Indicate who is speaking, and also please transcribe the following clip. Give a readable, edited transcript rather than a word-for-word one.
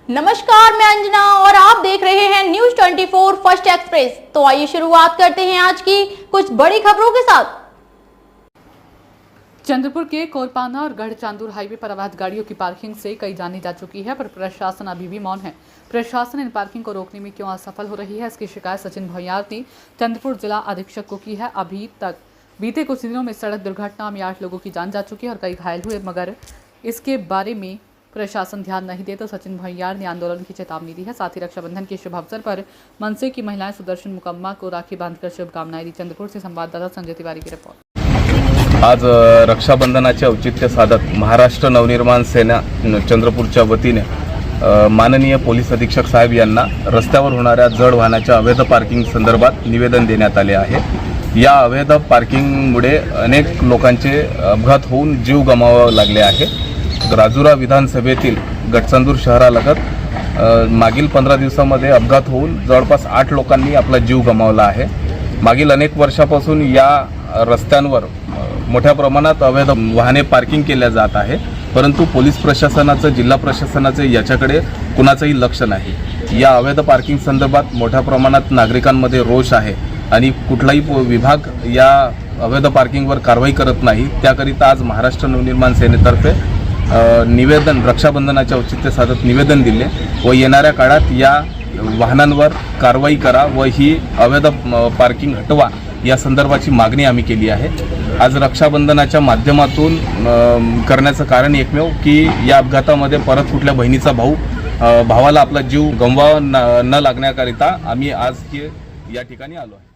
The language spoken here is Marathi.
Speaker 1: नमस्कार, मैं अंजना और आप देख रहे हैं न्यूज 24 फर्स्ट एक्सप्रेस। तो आइए शुरुआत करते हैं आज की कुछ बड़ी खबरों के साथ।
Speaker 2: चंद्रपुर के कोलपाना और गढ़ चांदूर हाईवे पर अवैध गाड़ियों की पार्किंग से कई जानें जा चुकी है, पर प्रशासन अभी भी मौन है। प्रशासन इन पार्किंग को रोकने में क्यों असफल हो रही है, इसकी शिकायत सचिन भैयार ने चंद्रपुर जिला अधीक्षक को की है। अभी तक बीते कुछ दिनों में सड़क दुर्घटना में 8 लोगों की जान जा चुकी है और कई घायल हुए, मगर इसके बारे में प्रशासन ध्यान नहीं दे तो सचिन भैयार ने आंदोलन की चेतावनी दी है। साथ ही रक्षाबंधन के शुभ अवसर पर मनसे की महिलाएं सुदर्शन मुकम्मा को राखी बांधकर शुभकामनाएं दी। चंद्रपुर से संवाददाता संजय तिवारी की रिपोर्ट।
Speaker 3: आज रक्षाबंधनाचे औचित्य साधत महाराष्ट्र नवनिर्माण सेना चंद्रपूरच्या वतीने माननीय पोलीस अधीक्षक साहेब यांना रस्त्यावर होणाऱ्या जड वाहनाच्या अवैध पार्किंग संदर्भात निवेदन देण्यात आले आहे। या अवैध पार्किंगमुळे अनेक लोकांचे अपघात होऊन जीव गमावावे लागले आहे। राजुरा विधानसभेतील गडचांदूर शहरालगत मागील 15 दिवसांमध्ये अपघात होऊन जवळपास 8 लोकांनी आपला जीव गमावला आहे। मागील अनेक वर्षापासून या रस्त्यांवर मोठ्या प्रमाणात अवैध वाहने पार्किंग केल्या जात आहे, परंतु पोलीस प्रशासनाचं जिल्हा प्रशासनाचं याच्याकडे कुणाचंही लक्ष नाही। या अवैध पार्किंग संदर्भात मोठ्या प्रमाणात नागरिकांमध्ये रोष आहे आणि कुठलाही विभाग या अवैध पार्किंगवर कारवाई करत नाही। त्याकरिता आज महाराष्ट्र नवनिर्माण सेनेतर्फे निवेदन रक्षाबंधनाच्या औचित्य साधत निवेदन दिले व येणाऱ्या काळात या वाहनांवर कारवाई करा व ही अवैध पार्किंग हटवा या संदर्भाची मागणी आम्ही केली आहे। आज रक्षाबंधनाच्या माध्यमातून करण्याचं कारण एकमेव की या अपघातामध्ये परत कुठल्या बहिणीचा भावाला आपला जीव गमवावा न लागण्याकरिता आम्ही आज या ठिकाणी आलो आहे।